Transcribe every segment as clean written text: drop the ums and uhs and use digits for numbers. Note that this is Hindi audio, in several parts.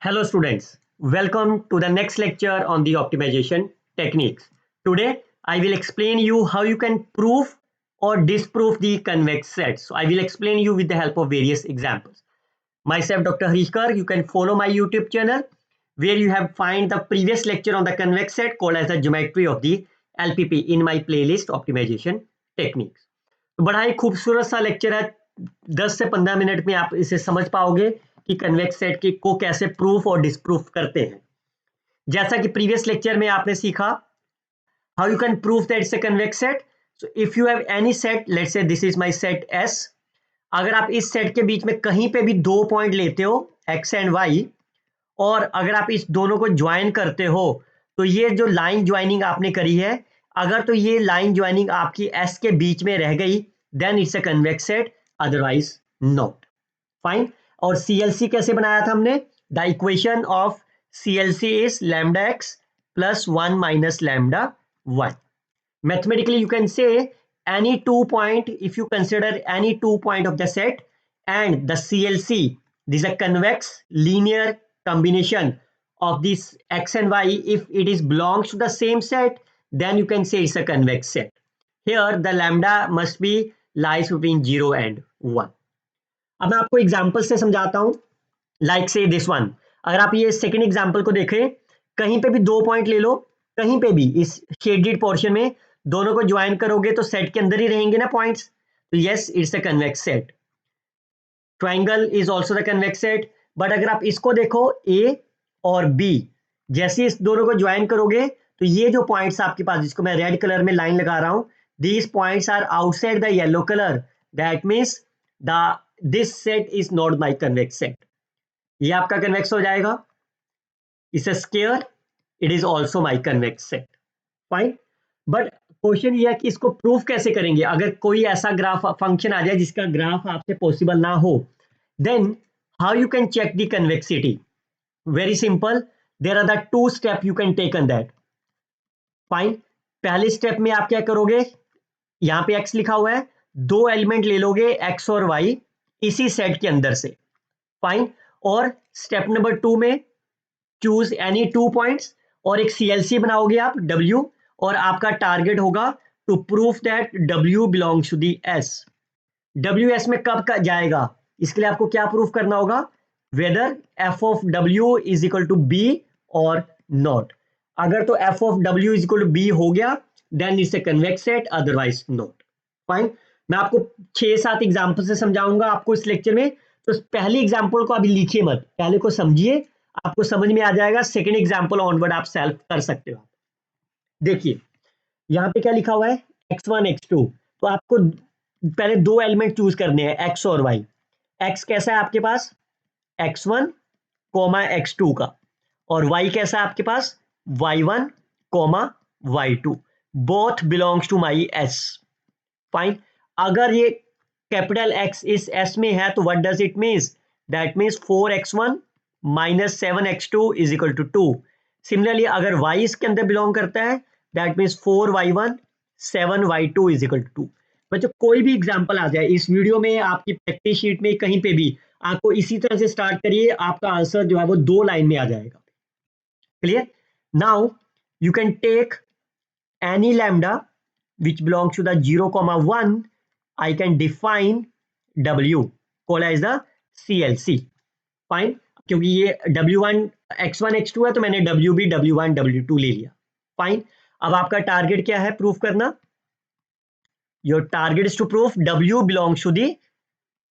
Hello students, welcome to the next lecture on the optimization techniques. Today I will explain you how you can prove or disprove the convex set. So I will explain you with the help of various examples. Myself Dr. Harishkar, you can follow my YouTube channel where you have find the previous lecture on the convex set called as the geometry of the LPP in my playlist optimization techniques. तो बड़ा ही खूबसूरत सा लेक्चर है 10 से 15 मिनट में आप इसे समझ पाओगे कि कन्वेक्स सेट की को कैसे प्रूफ और डिसप्रूफ करते हैं जैसा कि प्रीवियस लेक्चर में आपने सीखा how you can proof that it's a convex set so if you have any set let's say this is my set S अगर आप इस सेट के बीच में कहीं पे भी दो पॉइंट लेते हो एक्स एंड वाई और अगर आप इस दोनों को ज्वाइन करते हो तो ये जो लाइन ज्वाइनिंग आपने करी है अगर तो ये लाइन ज्वाइनिंग आपकी एस के बीच में रह गई then it's a convex set otherwise not fine और सीएलसी कैसे बनाया था हमने the equation of CLC is lambda x plus 1 minus lambda y mathematically you can say any 2 point if you consider any 2 point of the set and the CLC this is a convex linear combination of this x and y if it is belongs to the same set then you can say it's a convex set here the lambda must be lies between 0 and 1 अब मैं आपको एग्जांपल से समझाता हूं लाइक से दिस वन अगर आप ये सेकंड एग्जांपल को देखें कहीं पे भी दो पॉइंट ले लो कहीं पे भी इस शेडेड पोर्शन में दोनों को ज्वाइन करोगे तो सेट के अंदर ही रहेंगे ना पॉइंट्स तो yes it's a convex set triangle is also the convex set but अगर आप इसको देखो ए और बी जैसे इस दोनों को ज्वाइन करोगे तो ये जो पॉइंट्स आपके पास जिसको मैं रेड कलर में लाइन लगा रहा हूं these points are outside the yellow colour that means the this set is not my convex set ये आपका कन्वेक्स हो जाएगा it's a square it is also my convex set fine but question ये है कि इसको प्रूफ कैसे करेंगे अगर कोई ऐसा ग्राफ फंक्शन आ जाए जिसका ग्राफ आपसे पॉसिबल ना हो then how you can check the convexity very simple there are the two step you can take on that fine पहले स्टेप में आप क्या करोगे यहां पे x लिखा हुआ है दो एलिमेंट ले लोगे x और y इसी सेट के अंदर से फाइन और स्टेप नंबर 2 में चूज एनी 2 पॉइंट्स और एक सीएलसी बनाओगे आप W और आपका टारगेट होगा to proof that W belongs to the S W S में कब जाएगा इसके लिए आपको क्या प्रूफ करना होगा whether f of W is equal to B और नॉट अगर तो f of W is equal to B हो गया then it's a convex set otherwise not fine मैं आपको 6-7 एग्जांपल से समझाऊंगा आपको इस लेक्चर में तो पहली एग्जांपल को अभी लिखिए मत पहले को समझिए आपको समझ में आ जाएगा सेकंड एग्जांपल ऑनवर्ड आप सेल्फ कर सकते हो देखिए यहाँ पे क्या लिखा हुआ है x1 x2 तो आपको पहले दो एलिमेंट चूज करने हैं x और y x कैसा है आपके पास x1 कोमा x2 का और y कैसा है आपके पास y1 comma y2 both belongs to my s fine अगर ये कैपिटल X इस S में है तो what does it means that means 4x1 minus 7x2 is equal to 2 similarly अगर y इसके अंदर बिलोंग करता है that means 4y1 7y2 is equal to 2 बच्चों कोई भी एग्जांपल आ जाए इस वीडियो में आपकी प्रैक्टिस शीट में कहीं पे भी आपको इसी तरह से स्टार्ट करिए आपका आंसर जो है वो 2 लाइन में आ जाएगा clear now you can take any lambda which belongs to the 0,1 I can define W called as the CLC fine क्योंकि ये W1 x1 x2 है तो मैंने WB W1 W2 ले लिया फाइन अब आपका टारगेट क्या है प्रूफ करना your target is to proof W belongs to the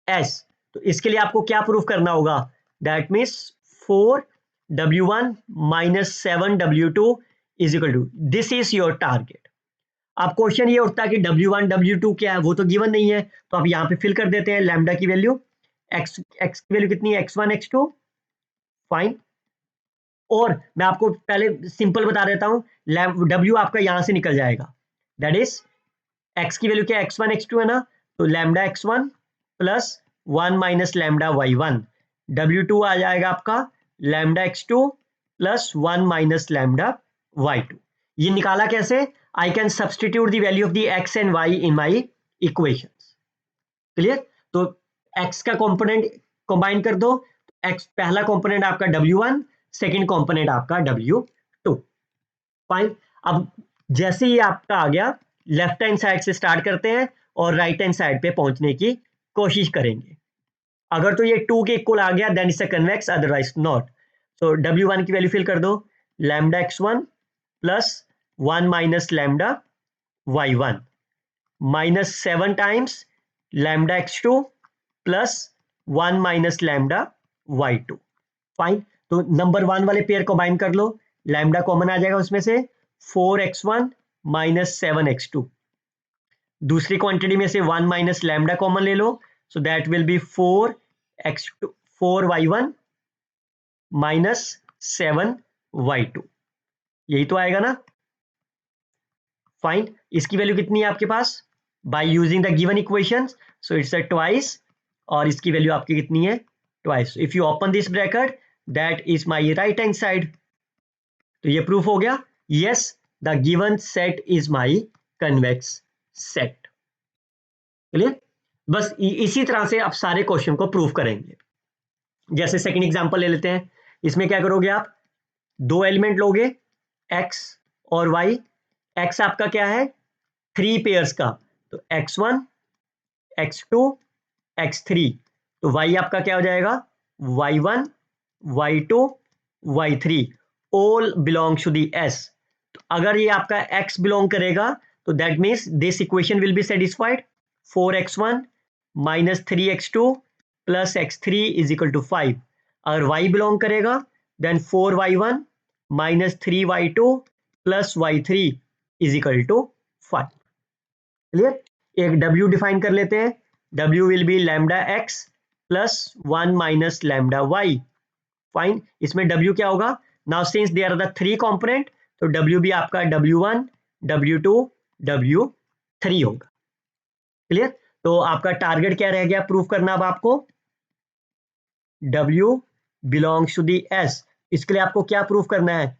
S तो इसके लिए आपको क्या प्रूफ करना होगा that means 4 W1 minus 7 W2 is equal to this is your target अब क्वेश्चन ये उठता है कि W1 W2 क्या है वो तो गिवन नहीं है तो आप यहाँ पे फिल कर देते हैं लैम्डा की वैल्यू x की वैल्यू कितनी है x1 x2 फाइन और मैं आपको पहले सिंपल बता देता हूँ W आपका यहां से निकल जाएगा दैट इज x की वैल्यू क्या x1 x2 है ना तो lambda x1 plus 1 minus lambda y1 W2 आ जाएगा आपका lambda x2 plus 1 minus lambda y2 ये निकाला कैसे I can substitute the value of the x and y in my equations. Clear तो x का कंपोनेंट कंबाइन कर दो एक्स पहला कंपोनेंट आपका W1, सेकंड कंपोनेंट आपका W2। फाइन। अब जैसे ही आपका आ गया, लेफ्ट हैंड साइड से स्टार्ट करते हैं और राइट हैंड साइड पे पहुंचने की कोशिश करेंगे। अगर तो ये 2 के इक्वल आ गया then it's a convex, otherwise not. So W1 की वैल्यू फिल कर दो, lambda x1 plus 1 minus lambda y1 minus 7 times lambda x2 plus 1 minus lambda y2। Fine. तो नंबर 1 वाले पेयर कंबाइन कर लो, लैम्डा कॉमन आ जाएगा उसमें से, 4x1 माइनस 7x2। दूसरी क्वांटिटी में से 1 माइनस लैम्डा कॉमन ले लो, so that will be 4x2 4y1 minus 7y2। यही तो आएगा ना। फाइन। इसकी वैल्यू कितनी है आपके पास, by using the given equation, so it's a twice, और इसकी वैल्यू आपकी कितनी है, twice. If you open this bracket that is my right hand side. तो ये प्रूफ हो गया, yes the given set is my convex set. Clear. बस इसी तरह से आप सारे क्वेश्चन को प्रूफ करेंगे। जैसे सेकंड एग्जांपल ले लेते हैं, इसमें क्या करोगे आप, दो एलिमेंट लोगे x और y। x आपका क्या है, 3 पेयर्स का, तो x1 x2 x3। तो y आपका क्या हो जाएगा, y1 y2 y3 all belongs to the s। तो अगर ये आपका x बिलोंग करेगा तो that means this equation will be satisfied. 4x1 minus 3x2 plus x3 is equal to 5। अगर y बिलोंग करेगा then 4y1 minus 3y2 plus y3 is equal to 5। Clear. एक w डिफाइन कर लेते हैं, w will be lambda x plus 1 minus lambda y। Fine. इसमें w क्या होगा, now since they are the 3 component, तो w भी आपका w1 w2 w3 होगा। क्लियर। तो आपका टारगेट क्या रह गया प्रूफ करना, अब आपको w belongs to the s। इसके लिए आपको क्या प्रूफ करना है,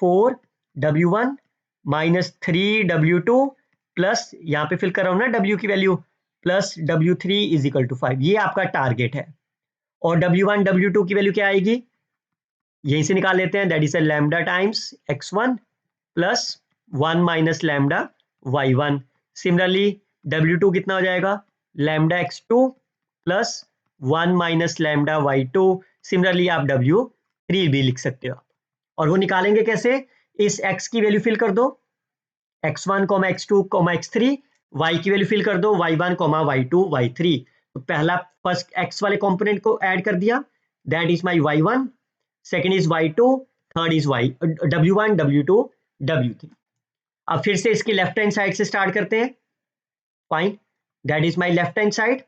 4w1 माइनस 3w2 प्लस, यहां पे फिल कर रहा हूं ना w की value, plus w3 is equal to 5। ये आपका टारगेट है। और w1 w2 की वैल्यू क्या आएगी, यहीं से निकाल लेते हैं, that is lambda times x1 plus 1 minus lambda y1। Similarly w2 कितना हो जाएगा, lambda x2 plus 1 minus lambda y2। Similarly आप w3 भी लिख सकते हो। और वो निकालेंगे कैसे, इस x की वैल्यू फिल कर दो, x1 x2 x3, y की वैल्यू फिल कर दो, y1 y2 y3। तो पहला फर्स्ट x वाले कंपोनेंट को ऐड कर दिया, that is my y1, second is y2, third is w1 w2 w3। अब फिर से इसकी लेफ्ट हैंड साइड से स्टार्ट करते हैं। Fine, that is my left hand side.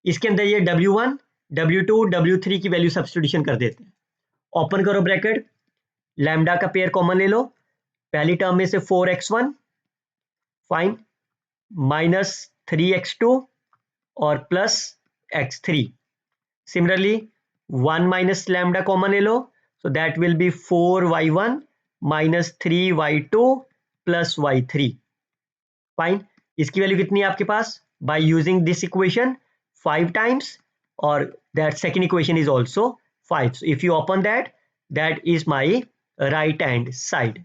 इसके अंदर ये w1 w2 w3 की वैल्यू सब्स्टिट्यूशन कर देते हैं। ओपन करो ब्रैकेट, लैम्डा का पेयर कॉमन ले लो, पहली टर्म में से 4x1 फाइन माइनस 3x2 और plus x3। Similarly 1 minus lambda common ले लो, so that will be 4y1 minus 3y2 plus y3। Fine. इसकी वैल्यू कितनी है आपके पास, by using this equation 5 times, और that second equation is also 5। So if you open that, that is my right hand side.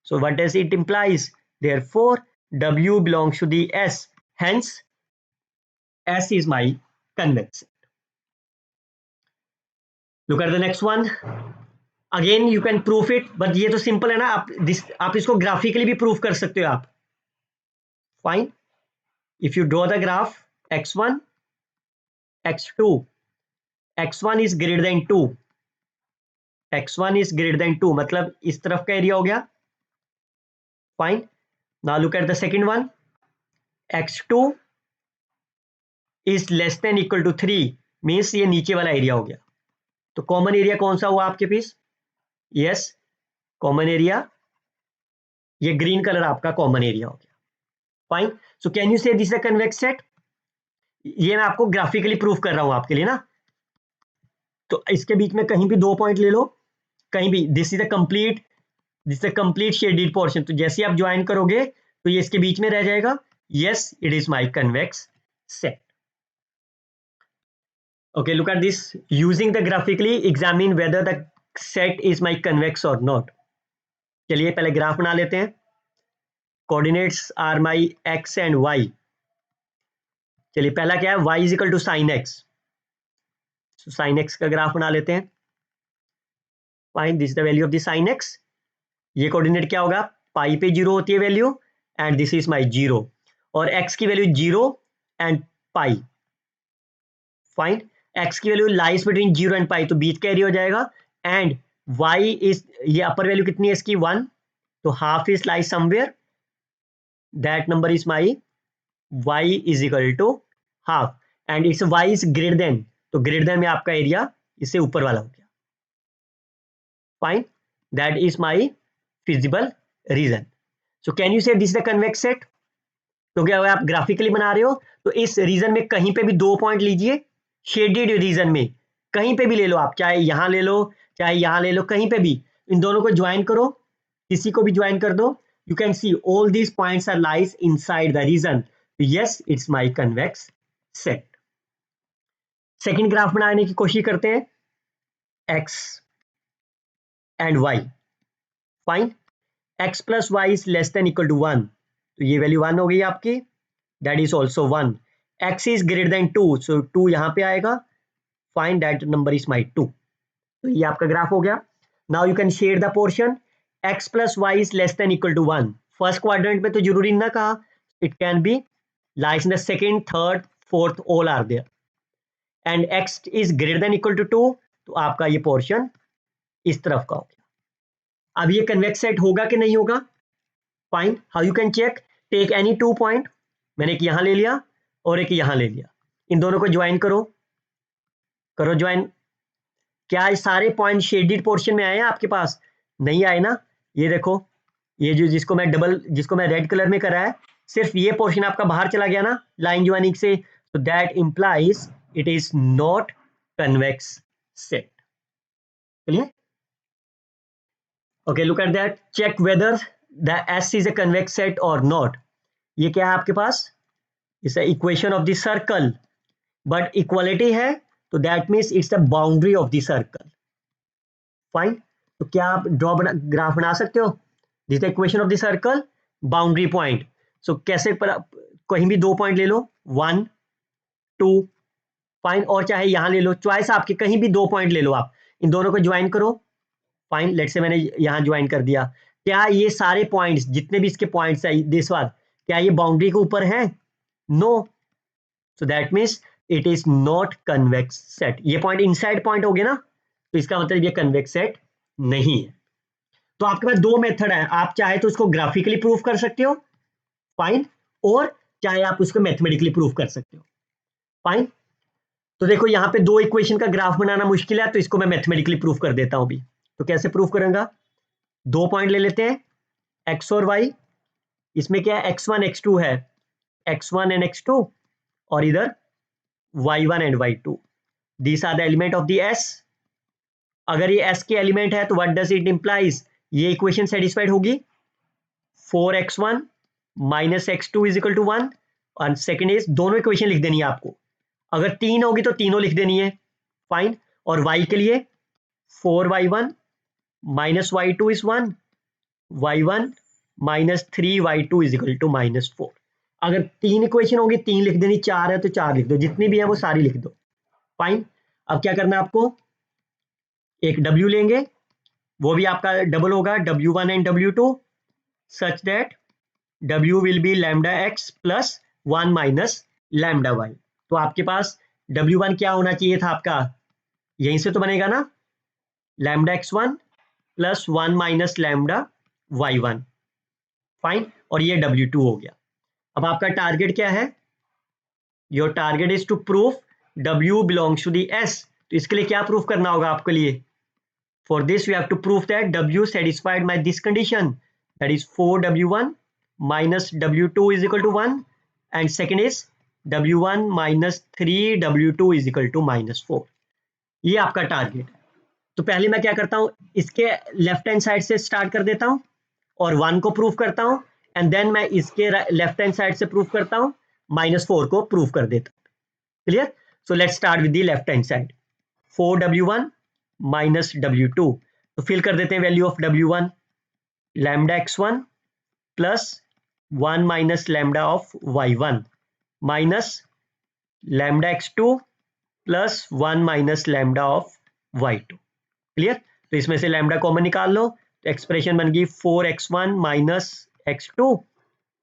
So what does it implies? Therefore, W belongs to the S. Hence, S is my convex. Look at the next one. Again, you can prove it, but ये तो simple है ना, आप इसको graphically भी prove कर सकते हो आप. Fine. If you draw the graph x1, x2, x1 is greater than 2. x1 is greater than 2 मतलब इस तरफ का एरिया हो गया। Fine. Now look at the second one, x2 is less than equal to 3 means ये नीचे वाला एरिया हो गया। तो कॉमन एरिया कौन सा हुआ आपके पास, यस कॉमन एरिया, ये ग्रीन कलर आपका कॉमन एरिया हो गया। Fine. So can you say this is a convex set. ये मैं आपको ग्राफिकली प्रूफ कर रहा हूं आपके लिए ना। तो इसके बीच में कहीं भी 2 पॉइंट ले लो, कहीं भी, this is a complete shaded portion. तो जैसे आप ज्वाइन करोगे तो ये इसके बीच में रह जाएगा, yes it is my convex set. Okay, look at this. Using the graphically examine whether the set is my convex or not. चलिए पहले ग्राफ बना लेते हैं. Coordinates are my x and y. चलिए पहला क्या है, y is equal to sine x. Sine x का ग्राफ बना लेते हैं. Fine, this is the value of the sine x. ये कोऑर्डिनेट क्या होगा, पाई पे 0 होती है value, and this is my 0, और x की value 0 and pi. Fine, x की value lies between 0 and pi, तो बीच कैरी हो जाएगा. एंड y इज, ये अपर वैल्यू कितनी है इसकी 1, तो half is lies somewhere, that number is my y is equal to half, and it's y is greater than, तो ग्रेटर देन में आपका एरिया इससे ऊपर वाला हो गया. Fine, that is my feasible region. So can you say this the convex set. क्योंकि अगर आप ग्राफिकली बना रहे हो तो इस रीजन में कहीं पे भी 2 पॉइंट लीजिए, शेडेड रीजन में कहीं पे भी ले लो आप, चाहे यहां ले लो चाहे यहां ले लो, कहीं पे भी इन दोनों को ज्वाइन करो, किसी को भी ज्वाइन कर दो. You can see all these points are lies inside the region. Yes, it's my convex set. Second graph बनाने की कोशिश करते हैं, x and y. Fine, x plus y is less than equal to 1, तो ये वैल्यू 1 हो गई आपकी, that is also 1. x is greater than 2, so 2 यहां पे आएगा. Fine, that number is my 2. तो ये आपका ग्राफ हो गया. Now you can share the portion. x plus y is less than equal to 1. First quadrant में तो जरूरी ना कहा, it can be lies in the second, third, fourth, all are there. And x is greater than equal to 2, तो आपका ये पोर्शन इस तरफ का हो गया. अब ये कन्वेक्स सेट होगा कि नहीं होगा. Fine, how you can check, take any 2 point. मैंने एक यहां ले लिया और एक यहां ले लिया, इन दोनों को ज्वाइन करो, करो ज्वाइन. क्या ये सारे पॉइंट शेडेड पोर्शन में आए हैं आपके पास, नहीं आए ना. ये देखो, ये जो जिसको मैं रेड कलर में करा है, सिर्फ ये पोर्शन आपका बाहर चला गया ना लाइन ज्वाइनिंग से, तो that implies it is not convex set. चलिए, okay, look at that, check whether the S is a convex set or not. ये क्या है आपके पास, it's equation of the circle, but equality है, तो that means it's the boundary of the circle. Fine, तो क्या आप ग्राफ बना सकते हो, this the equation of the circle, boundary point. So कैसे कहीं भी 2 पॉइंट ले लो, 1 2. फाइन, और चाहे यहां ले लो, चॉइस आपकी, कहीं भी 2 पॉइंट ले लो आप, इन दोनों को ज्वाइन करो. फाइन, लेट से मैंने यहां ज्वाइन कर दिया. क्या ये सारे पॉइंट्स, जितने भी इसके पॉइंट्स है दिस वाला, क्या ये बाउंड्री के ऊपर है, no. So that means it is not convex set. ये पॉइंट इनसाइड पॉइंट हो गया ना, तो इसका मतलब ये कन्वेक्स सेट नहीं है. तो आपके पास 2 मेथड है, आप चाहे तो उसको ग्राफिकली प्रूफ कर सकते हो, फाइन, और चाहे आप उसको मैथमेटिकली प्रूफ कर सकते हो. फाइन, तो देखो यहाँ पे 2 इक्वेशन का ग्राफ बनाना मुश्किल है, तो इसको मैं मैथमेटिकली प्रूफ कर देता हूं अभी. तो कैसे प्रूफ करूंगा, 2 पॉइंट ले लेते हैं, x और y. इसमें क्या है, x1 x2 है, x1 एंड x2, और इधर y1 and y2. These are the element of the S. अगर ये S के एलिमेंट है तो व्हाट डज इट इंप्लाइज, ये इक्वेशन सेटिस्फाइड होगी. 4x1 minus x2 is equal to 1. और सेकेंड इज, दोनों इक्वेशन लिख देनी है आपको, अगर 3 होगी तो तीनों लिख देनी है. फाइन, और y के लिए 4y1 minus y2 is 1, y1 minus 3y2 is equal to -4. अगर 3 इक्वेशन होगी 3 लिख देनी, 4 है तो 4 लिख दो, जितनी भी है वो सारी लिख दो. फाइन, अब क्या करना है आपको, एक w लेंगे, वो भी आपका डबल होगा, w1 and w2, such that w will be lambda x plus 1 minus lambda y. तो आपके पास w1 क्या होना चाहिए था आपका, यहीं से तो बनेगा ना, lambda x1 plus 1 minus lambda y1. Fine, और ये w2 हो गया. अब आपका टारगेट क्या है, your target is to proof w belongs to the S. तो इसके लिए क्या प्रूफ करना होगा आपके लिए, for this we have to proof that w satisfied by this condition, that is 4w1 minus w2 is equal to 1, and second is w1 minus 3w2 is equal to -4. ये आपका टारगेट है. तो पहले मैं क्या करता हूं, इसके लेफ्ट हैंड साइड से स्टार्ट कर देता हूं और 1 को प्रूफ करता हूं, एंड देन मैं इसके लेफ्ट हैंड साइड से प्रूफ करता हूं, -4 को प्रूफ कर देता हूं. Clear. So let's start with the left hand side. 4w1 minus w2. तो फिल कर देते हैं value of w1, lambda x1 plus 1 minus lambda of y1 minus lambda x2 plus 1 minus lambda of y2. Clear? तो इसमें से लैम्डा कॉमन निकाल लो, तो एक्सप्रेशन बन गई 4x1 माइनस x2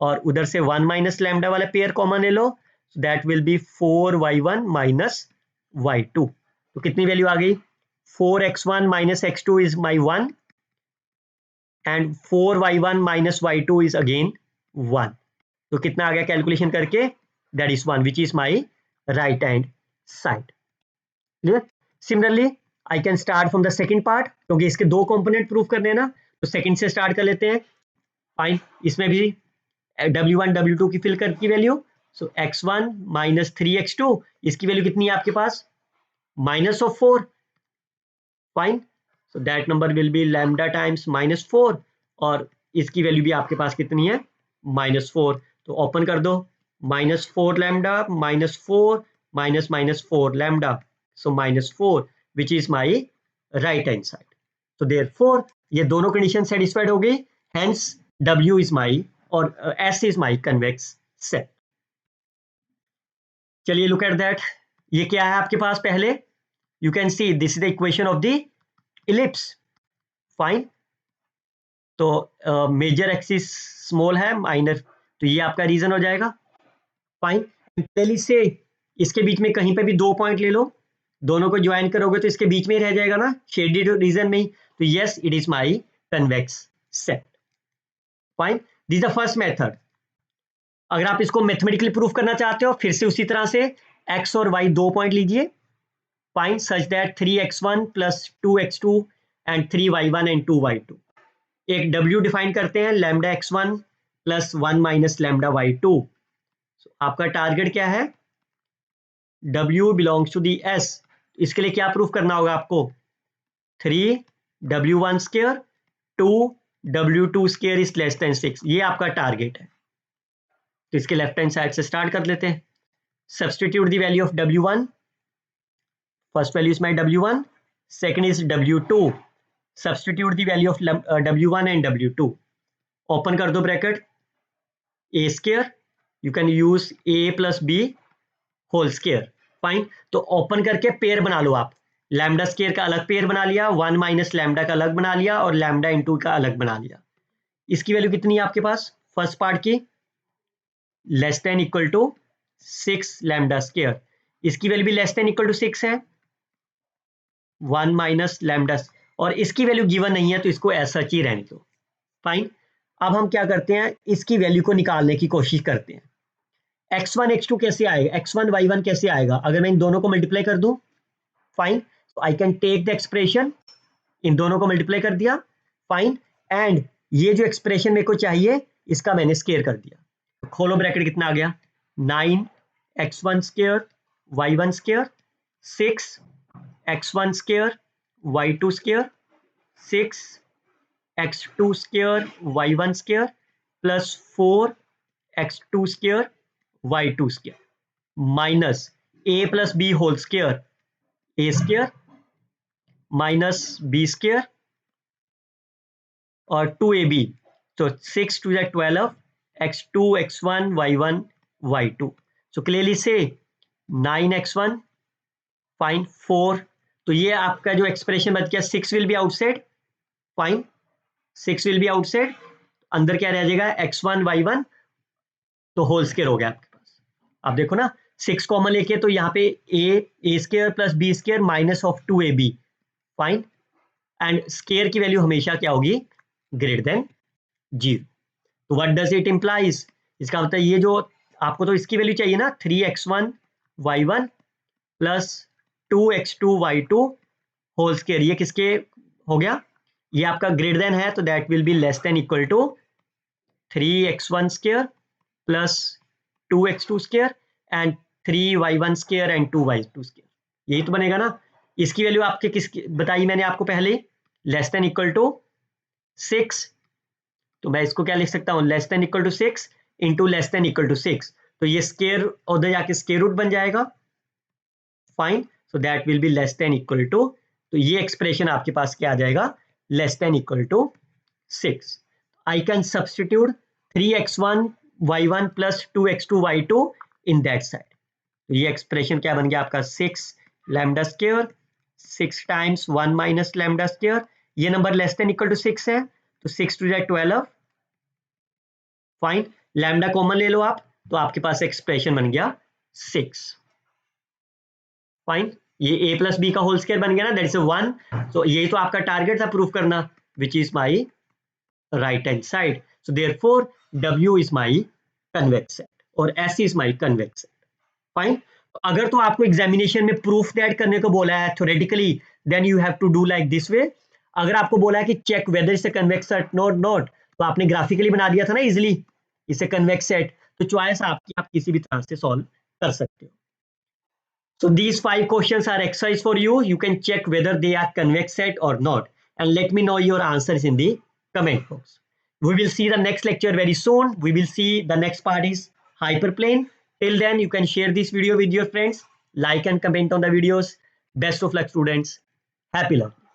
और उधर से 1 माइनस लैम्डा वाला पेयर कॉमन ले लो, that will be 4y1 minus y2. तो कितनी वैल्यू आ गई? 4x1 minus x2 is my 1 and 4y1 minus y2 is again 1. तो कितना आ गया कैलकुलेशन करके? That is 1 which is my right hand side. Clear? Similarly I can start from the second part, क्योंकि इसके दो कंपोनेंट प्रूव करने हैं ना, तो सेकेंड से स्टार्ट कर लेते हैं. फाइन, इसमें भी w1 w2 की फिल कर की वैल्यू. सो x1 माइनस 3x2, इसकी वैल्यू कितनी है आपके पास? Minus of 4. Fine, so that number will be lambda times minus 4 और इसकी वैल्यू भी आपके पास कितनी है? माइनस 4. तो ओपन कर दो, minus 4 lambda minus 4 minus minus 4 lambda, so minus 4 which is my right hand side. So therefore ये दोनों कंडीशन सेटिस्फाइड हो गई, hence W is my और S is my convex set. चलिए लुक एट दैट. ये क्या है आपके पास? पहले you can see this is the equation of the ellipse. Fine, तो मेजर एक्सिस स्मॉल है, माइनर, तो ये आपका रीजन हो जाएगा. फाइन, पहले से इसके बीच में कहीं पे भी 2 पॉइंट ले लो, दोनों को ज्वाइन करोगे तो इसके बीच में ही रह जाएगा ना, शेडेड रीजन में ही. तो yes, it is my convex set. Fine, this the first method. अगर आप इसको मैथमेटिकली प्रूफ करना चाहते हो, फिर से उसी तरह से x और y 2 पॉइंट लीजिए. Fine, such that 3x1 plus 2x2 and 3y1 and 2y2. एक w डिफाइन करते हैं, lambda x1 plus 1 minus lambda y2. आपका टारगेट क्या है? W belongs to the S. इसके लिए क्या प्रूफ करना होगा आपको? 3w1 square 2w2 square is less than 6. ये आपका टारगेट है. तो इसके लेफ्ट हैंड साइड से स्टार्ट कर लेते हैं. Substitute the value of w1. First value is my w1, second is w2. Substitute the value of w1 and w2. Open कर दो bracket, a square, you can use a plus b whole square. Fine, तो ओपन करके पेयर बना लो आप. लैम्डा स्क्वायर का अलग पेयर बना लिया, 1 माइनस लैम्डा का अलग बना लिया और लैम्डा इंटू का अलग बना लिया. इसकी वैल्यू कितनी है आपके पास? फर्स्ट पार्ट की less than equal to 6 lambda square. इसकी वैल्यू भी लेस देन इक्वल टू 6 है, 1 माइनस लैम्डा, और इसकी वैल्यू गिवन नहीं है तो इसको ऐसा ही रहने दो. फाइन, अब हम क्या करते हैं, इसकी वैल्यू को निकालने की कोशिश करते हैं. x1 x2 कैसे आएगा, x1 y1 कैसे आएगा? अगर मैं इन दोनों को मल्टीप्लाई कर दूं, फाइन, तो I can take the expression, इन दोनों को मल्टीप्लाई कर दिया. फाइन, एंड ये जो एक्सप्रेशन मेरे को चाहिए इसका मैंने स्क्वायर कर दिया. तो खोलो ब्रैकेट, कितना आ गया? 9x1 square y1 square, 6x1 square y2 square, 6x2 square y1 square plus 4x2 square y2 square minus a plus B whole square a square minus b square और 2ab. तो 6 2 12, x2 x1 y1 y2. So clearly से 9x1 फाइन 4. तो ये आपका जो एक्सप्रेशन बच गया, 6 will be outside. Fine, 6 will be outside, अंदर क्या रह जाएगा? x1 y1, तो होल स्क्वायर हो गया आपके पास. अब देखो ना, 6 कॉमन लेके तो यहाँ पे a square plus b square minus of 2ab. Fine, and square की वैल्यू हमेशा क्या होगी? Greater than 0. तो व्हाट डज इट इंप्लाइज? इसका मतलब ये जो आपको तो इसकी वैल्यू चाहिए ना, 3x1 y1 plus 2x2 y2 whole square. ये किसके हो गया? ये आपका ग्रेटर देन है, तो that will be less than equal to 3x1 square plus 2x2 square and 3y1 square and 2y2 square. यही तो बनेगा ना. इसकी वैल्यू आपके किसकी बताई मैंने आपको पहले? Less than equal to 6. तो मैं इसको क्या लिख सकता हूं? Less than equal to 6 into less than equal to 6. तो ये स्क्वायर उधर जाके स्क्वायर रूट बन जाएगा. Fine, so that will be less than equal to, तो ये एक्सप्रेशन आपके पास क्या आ जाएगा, less than equal to 6. I can substitute 3x1 y1 plus 2x2 y2 in that side. तो ये एक्सप्रेशन क्या बन गया आपका 6 lambda square 6 times 1 minus lambda square. ये number less than equal to 6 है तो 6 टू 12. फाइन, लैम्डा कॉमन ले लो आप तो आपके पास एक्सप्रेशन बन गया 6. फाइन, ये a प्लस बी का होल स्क्वायर बन गया ना, दैट इज 1. सो यही तो आपका टारगेट था प्रूफ करना, विच is my right hand side. So therefore W is my convex set और S is my convex set. Fine. अगर तो आपको एग्जामिनेशन में प्रूफ दैट करने को बोला है theoretically, then you have to do like this way. अगर आपको बोला है कि check whether is a convex set not, तो आपने ग्राफिकली बना दिया था ना इजिली, इसे कन्वेक्स सेट, तो चॉइस आपकी, आप किसी भी तरह से सॉल्व कर सकते हो. So these 5 questions are exercise for you. You can check whether they are convex set or not, and let me know your answers in the comment box. We will see the next lecture very soon. We will see the next part is hyperplane. Till then, you can share this video with your friends, like and comment on the videos. Best of luck, students. Happy learning.